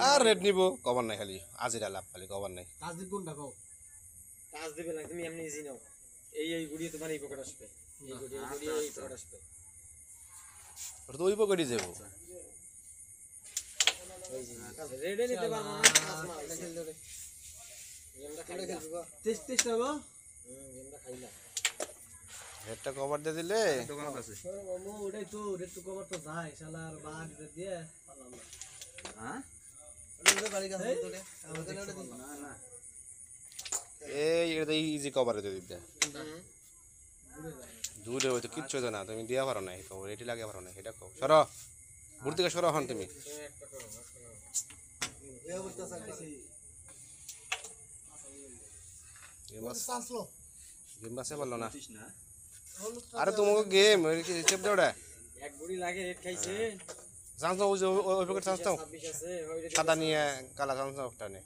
আর red নিব cover নাই খালি আজিরা লাভ খালি কভার নাই টাচ দিন কোনটা কও টাচ দিবে না তুমি এমনি ইজি নাও এই গুড়ি তোমার এই পকেট আসবে এই গুড়ি এই পকেট আসবে ওটা তো ওই পকেটই যাব রেডে নিতে পারবো না এটা খেল ধরে গেমটা খেলবো টেস্ট হবে গেমটা খাইলা রেডটা কভার দিয়ে দিলে দোকানত আছে মামু ওটাই তো রেড তো কভার তো যায় শালার বাহার দিয়ে পারলাম না হ্যাঁ ওটা বাড়ি কাছে তোরে আমাদের ওটা দিই না না এই এটা ইজি কভার দিয়ে দিতে দূরে হয়তো কিচ্ছু হতো না তুমি দিয়া পারো না কভার এটি লাগে পারো না এটা কও সরো বুড়ি থেকে সরো হন তুমি গেম বাসে পারলো না আরে তোমাকে গেম চেপ দাও এক গুড়ি লাগে রেড খাইছে চান্স দাও ওই পকেট চান্স দাও 26 আছে সাদা নিয়ে কালা চান্স দাও একটা নে